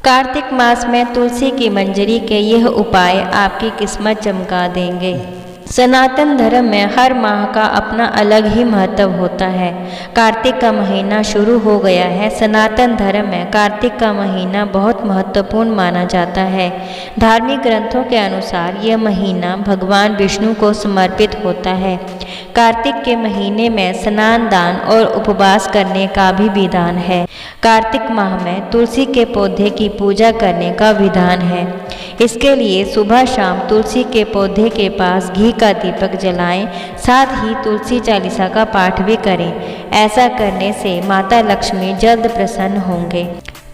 कार्तिक मास में तुलसी की मंजरी के यह उपाय आपकी किस्मत चमका देंगे। सनातन धर्म में हर माह का अपना अलग ही महत्व होता है। कार्तिक का महीना शुरू हो गया है। सनातन धर्म में कार्तिक का महीना बहुत महत्वपूर्ण माना जाता है। धार्मिक ग्रंथों के अनुसार यह महीना भगवान विष्णु को समर्पित होता है। कार्तिक के महीने में स्नान, दान और उपवास करने का भी विधान है। कार्तिक माह में तुलसी के पौधे की पूजा करने का विधान है। इसके लिए सुबह शाम तुलसी के पौधे के पास घी का दीपक जलाएं, साथ ही तुलसी चालीसा का पाठ भी करें। ऐसा करने से माता लक्ष्मी जल्द प्रसन्न होंगे।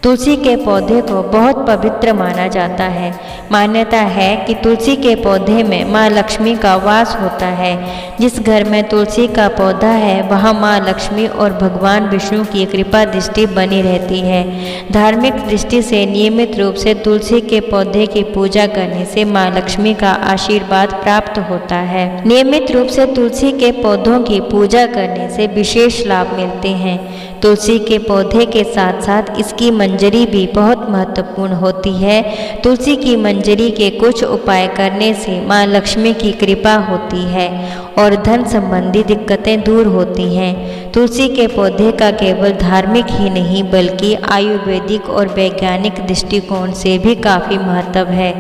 तुलसी के पौधे को बहुत पवित्र माना जाता है। मान्यता है कि तुलसी के पौधे में माँ लक्ष्मी का वास होता है। जिस घर में तुलसी का पौधा है वहाँ माँ लक्ष्मी और भगवान विष्णु की कृपा दृष्टि बनी रहती है। धार्मिक दृष्टि से नियमित रूप से तुलसी के पौधे की पूजा करने से माँ लक्ष्मी का आशीर्वाद प्राप्त होता है। नियमित रूप से तुलसी के पौधों की पूजा करने से विशेष लाभ मिलते हैं। तुलसी के पौधे के साथ साथ इसकी मंजरी भी बहुत महत्वपूर्ण होती है। तुलसी की मंजरी के कुछ उपाय करने से माँ लक्ष्मी की कृपा होती है और धन संबंधी दिक्कतें दूर होती हैं। तुलसी के पौधे का केवल धार्मिक ही नहीं बल्कि आयुर्वेदिक और वैज्ञानिक दृष्टिकोण से भी काफ़ी महत्व है।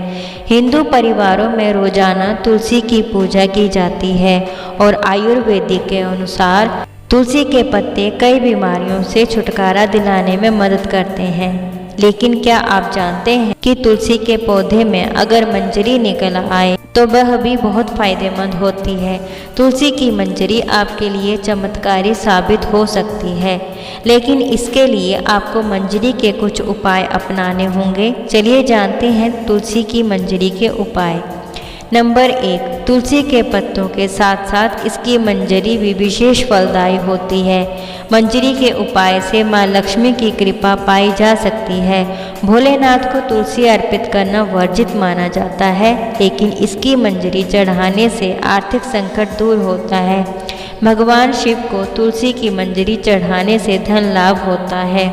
हिंदू परिवारों में रोजाना तुलसी की पूजा की जाती है और आयुर्वेदिक के अनुसार तुलसी के पत्ते कई बीमारियों से छुटकारा दिलाने में मदद करते हैं। लेकिन क्या आप जानते हैं कि तुलसी के पौधे में अगर मंजरी निकल आए तो वह भी बहुत फायदेमंद होती है। तुलसी की मंजरी आपके लिए चमत्कारी साबित हो सकती है, लेकिन इसके लिए आपको मंजरी के कुछ उपाय अपनाने होंगे। चलिए जानते हैं तुलसी की मंजरी के उपाय। नंबर 1, तुलसी के पत्तों के साथ साथ इसकी मंजरी भी विशेष फलदायी होती है। मंजरी के उपाय से माँ लक्ष्मी की कृपा पाई जा सकती है। भोलेनाथ को तुलसी अर्पित करना वर्जित माना जाता है, लेकिन इसकी मंजरी चढ़ाने से आर्थिक संकट दूर होता है। भगवान शिव को तुलसी की मंजरी चढ़ाने से धन लाभ होता है।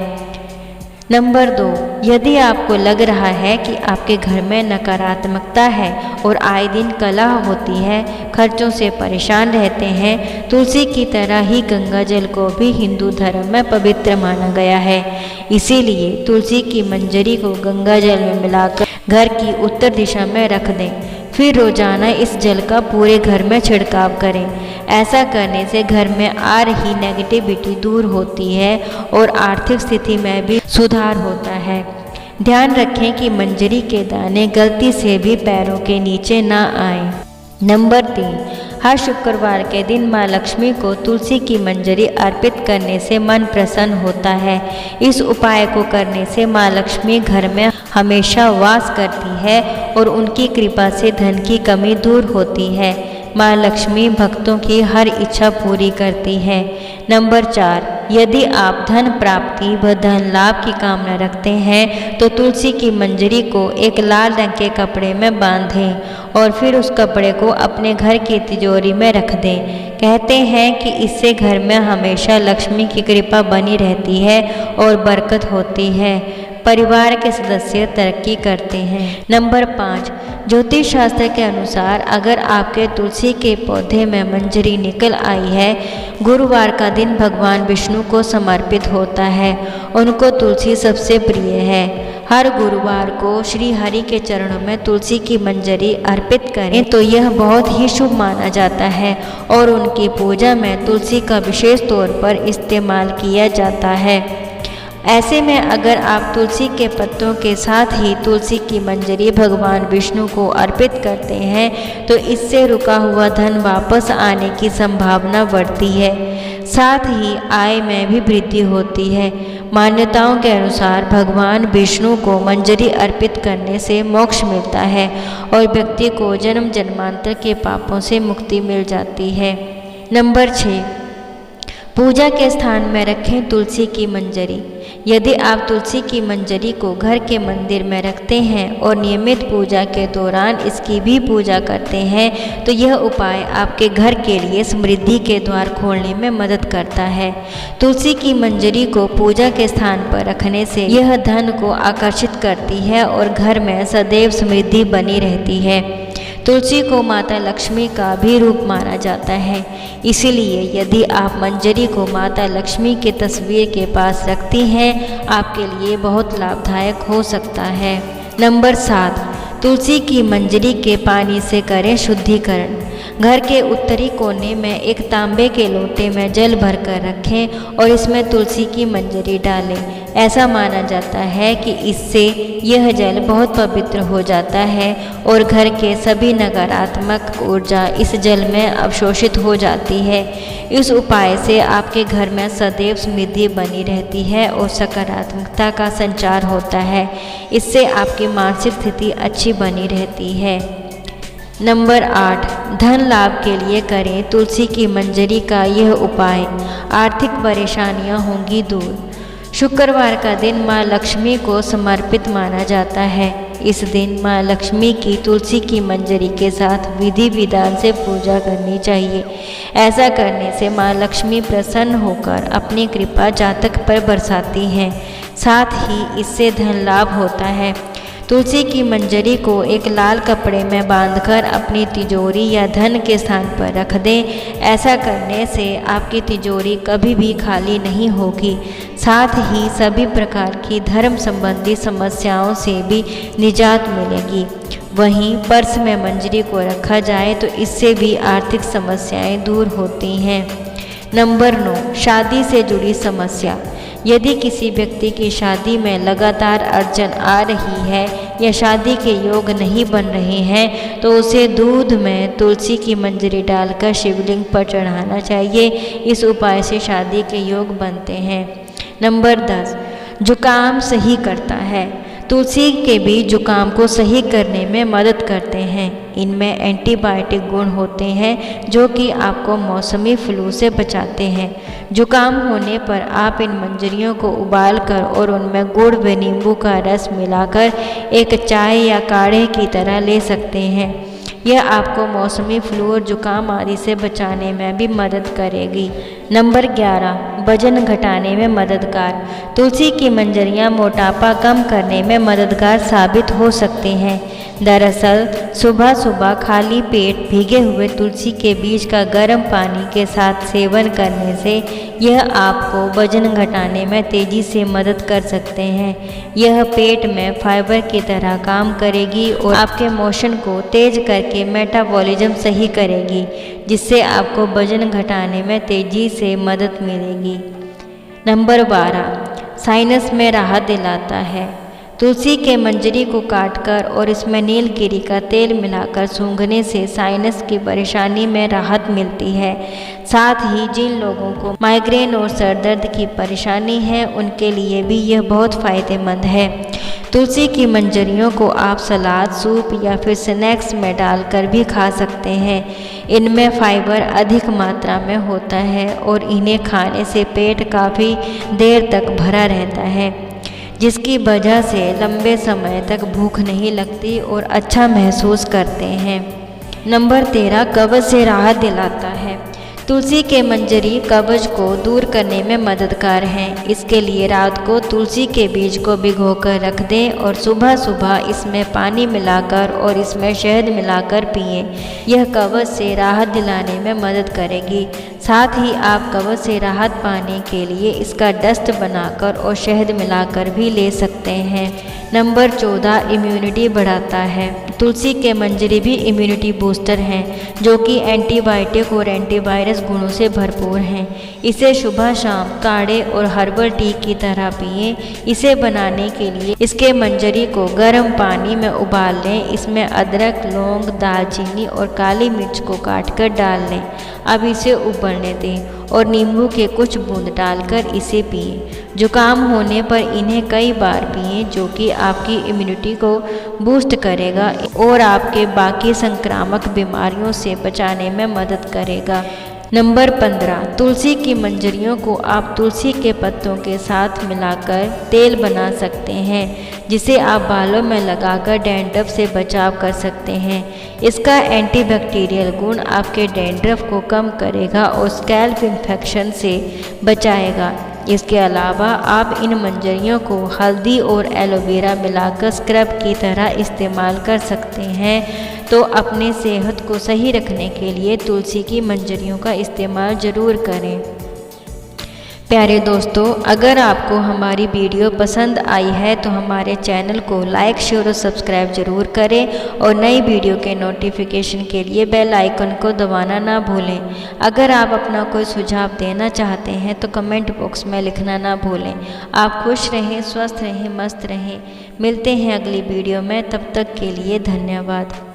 नंबर 2, यदि आपको लग रहा है कि आपके घर में नकारात्मकता है और आए दिन कलह होती है, खर्चों से परेशान रहते हैं, तुलसी की तरह ही गंगा जल को भी हिंदू धर्म में पवित्र माना गया है। इसीलिए तुलसी की मंजरी को गंगा जल में मिलाकर घर की उत्तर दिशा में रख दें। फिर रोजाना इस जल का पूरे घर में छिड़काव करें। ऐसा करने से घर में आ रही नेगेटिविटी दूर होती है और आर्थिक स्थिति में भी सुधार होता है। ध्यान रखें कि मंजरी के दाने गलती से भी पैरों के नीचे ना आएं। नंबर 3, हर शुक्रवार के दिन माँ लक्ष्मी को तुलसी की मंजरी अर्पित करने से मन प्रसन्न होता है। इस उपाय को करने से माँ लक्ष्मी घर में हमेशा वास करती है और उनकी कृपा से धन की कमी दूर होती है। माँ लक्ष्मी भक्तों की हर इच्छा पूरी करती है। नंबर 4, यदि आप धन प्राप्ति व धन लाभ की कामना रखते हैं तो तुलसी की मंजरी को एक लाल रंग के कपड़े में बांधें और फिर उस कपड़े को अपने घर की तिजोरी में रख दें। कहते हैं कि इससे घर में हमेशा लक्ष्मी की कृपा बनी रहती है और बरकत होती है। परिवार के सदस्य तरक्की करते हैं। नंबर 5, ज्योतिष शास्त्र के अनुसार अगर आपके तुलसी के पौधे में मंजरी निकल आई है, गुरुवार का दिन भगवान विष्णु को समर्पित होता है। उनको तुलसी सबसे प्रिय है। हर गुरुवार को श्री हरि के चरणों में तुलसी की मंजरी अर्पित करें तो यह बहुत ही शुभ माना जाता है और उनकी पूजा में तुलसी का विशेष तौर पर इस्तेमाल किया जाता है। ऐसे में अगर आप तुलसी के पत्तों के साथ ही तुलसी की मंजरी भगवान विष्णु को अर्पित करते हैं तो इससे रुका हुआ धन वापस आने की संभावना बढ़ती है। साथ ही आय में भी वृद्धि होती है। मान्यताओं के अनुसार भगवान विष्णु को मंजरी अर्पित करने से मोक्ष मिलता है और व्यक्ति को जन्म जन्मांतर के पापों से मुक्ति मिल जाती है। नंबर 6, पूजा के स्थान में रखें तुलसी की मंजरी। यदि आप तुलसी की मंजरी को घर के मंदिर में रखते हैं और नियमित पूजा के दौरान इसकी भी पूजा करते हैं तो यह उपाय आपके घर के लिए समृद्धि के द्वार खोलने में मदद करता है। तुलसी की मंजरी को पूजा के स्थान पर रखने से यह धन को आकर्षित करती है और घर में सदैव समृद्धि बनी रहती है। तुलसी को माता लक्ष्मी का भी रूप माना जाता है, इसीलिए यदि आप मंजरी को माता लक्ष्मी की तस्वीर के पास रखती हैं आपके लिए बहुत लाभदायक हो सकता है। नंबर 7, तुलसी की मंजरी के पानी से करें शुद्धिकरण। घर के उत्तरी कोने में एक तांबे के लोटे में जल भरकर रखें और इसमें तुलसी की मंजरी डालें। ऐसा माना जाता है कि इससे यह जल बहुत पवित्र हो जाता है और घर के सभी नकारात्मक ऊर्जा इस जल में अवशोषित हो जाती है। इस उपाय से आपके घर में सदैव समृद्धि बनी रहती है और सकारात्मकता का संचार होता है। इससे आपकी मानसिक स्थिति अच्छी बनी रहती है। नंबर 8, धन लाभ के लिए करें तुलसी की मंजरी का यह उपाय। आर्थिक परेशानियां होंगी दूर। शुक्रवार का दिन माँ लक्ष्मी को समर्पित माना जाता है। इस दिन माँ लक्ष्मी की तुलसी की मंजरी के साथ विधि विधान से पूजा करनी चाहिए। ऐसा करने से माँ लक्ष्मी प्रसन्न होकर अपनी कृपा जातक पर बरसाती हैं। साथ ही इससे धन लाभ होता है। तुलसी की मंजरी को एक लाल कपड़े में बांधकर अपनी तिजोरी या धन के स्थान पर रख दें। ऐसा करने से आपकी तिजोरी कभी भी खाली नहीं होगी। साथ ही सभी प्रकार की धर्म संबंधी समस्याओं से भी निजात मिलेगी। वहीं पर्स में मंजरी को रखा जाए तो इससे भी आर्थिक समस्याएं दूर होती हैं। नंबर 9, शादी से जुड़ी समस्या। यदि किसी व्यक्ति की शादी में लगातार अड़चन आ रही है या शादी के योग नहीं बन रहे हैं तो उसे दूध में तुलसी की मंजरी डालकर शिवलिंग पर चढ़ाना चाहिए। इस उपाय से शादी के योग बनते हैं। नंबर 10, जुकाम सही करता है। तुलसी के बीज जुकाम को सही करने में मदद करते हैं। इनमें एंटीबायोटिक गुण होते हैं जो कि आपको मौसमी फ्लू से बचाते हैं। जुकाम होने पर आप इन मंजरियों को उबालकर और उनमें गुड़ व नींबू का रस मिलाकर एक चाय या काढ़े की तरह ले सकते हैं। यह आपको मौसमी फ्लू और जुकाम आदि से बचाने में भी मदद करेगी। नंबर 11, वजन घटाने में मददगार। तुलसी की मंजरियाँ मोटापा कम करने में मददगार साबित हो सकते हैं। दरअसल सुबह सुबह खाली पेट भीगे हुए तुलसी के बीज का गर्म पानी के साथ सेवन करने से यह आपको वजन घटाने में तेज़ी से मदद कर सकते हैं। यह पेट में फाइबर की तरह काम करेगी और आपके मोशन को तेज करके मेटाबॉलिज्म सही करेगी, जिससे आपको वजन घटाने में तेज़ी से मदद मिलेगी। नंबर 12, साइनस में राहत दिलाता है। तुलसी के मंजरी को काटकर और इसमें नीलगिरी का तेल मिलाकर सूंघने से साइनस की परेशानी में राहत मिलती है। साथ ही जिन लोगों को माइग्रेन और सर दर्द की परेशानी है उनके लिए भी यह बहुत फ़ायदेमंद है। तुलसी की मंजरियों को आप सलाद, सूप या फिर स्नैक्स में डालकर भी खा सकते हैं। इनमें फाइबर अधिक मात्रा में होता है और इन्हें खाने से पेट काफ़ी देर तक भरा रहता है, जिसकी वजह से लंबे समय तक भूख नहीं लगती और अच्छा महसूस करते हैं। नंबर 13, कब्ज से राहत दिलाता है। तुलसी के मंजरी कब्ज को दूर करने में मददगार हैं। इसके लिए रात को तुलसी के बीज को भिगोकर रख दें और सुबह सुबह इसमें पानी मिलाकर और इसमें शहद मिलाकर पिएं। यह कब्ज से राहत दिलाने में मदद करेगी। साथ ही आप कब्ज से राहत पाने के लिए इसका डस्ट बनाकर और शहद मिलाकर भी ले सकते हैं। नंबर 14, इम्यूनिटी बढ़ाता है। तुलसी के मंजरी भी इम्यूनिटी बूस्टर हैं, जो कि एंटीबायोटिक और एंटीवायरस गुणों से भरपूर हैं। इसे सुबह शाम काढ़े और हर्बल टी की तरह पिएं। इसे बनाने के लिए इसके मंजरी को गर्म पानी में उबाल लें। इसमें अदरक, लौंग, दालचीनी और काली मिर्च को काटकर डाल लें। अब इसे उबलने दें और नींबू के कुछ बूंद डालकर इसे पिएं। जुकाम होने पर इन्हें कई बार पिएं, जो कि आपकी इम्यूनिटी को बूस्ट करेगा और आपके बाकी संक्रामक बीमारियों से बचाने में मदद करेगा। नंबर 15, तुलसी की मंजरियों को आप तुलसी के पत्तों के साथ मिलाकर तेल बना सकते हैं, जिसे आप बालों में लगाकर डैंड्रफ से बचाव कर सकते हैं। इसका एंटीबैक्टीरियल गुण आपके डैंड्रफ को कम करेगा और स्कैल्प इन्फेक्शन से बचाएगा। इसके अलावा आप इन मंजरियों को हल्दी और एलोवेरा मिलाकर स्क्रब की तरह इस्तेमाल कर सकते हैं। तो अपने सेहत को सही रखने के लिए तुलसी की मंजरियों का इस्तेमाल ज़रूर करें। प्यारे दोस्तों, अगर आपको हमारी वीडियो पसंद आई है तो हमारे चैनल को लाइक, शेयर और सब्सक्राइब ज़रूर करें और नई वीडियो के नोटिफिकेशन के लिए बेल आइकन को दबाना ना भूलें। अगर आप अपना कोई सुझाव देना चाहते हैं तो कमेंट बॉक्स में लिखना ना भूलें। आप खुश रहें, स्वस्थ रहें, मस्त रहें। मिलते हैं अगली वीडियो में, तब तक के लिए धन्यवाद।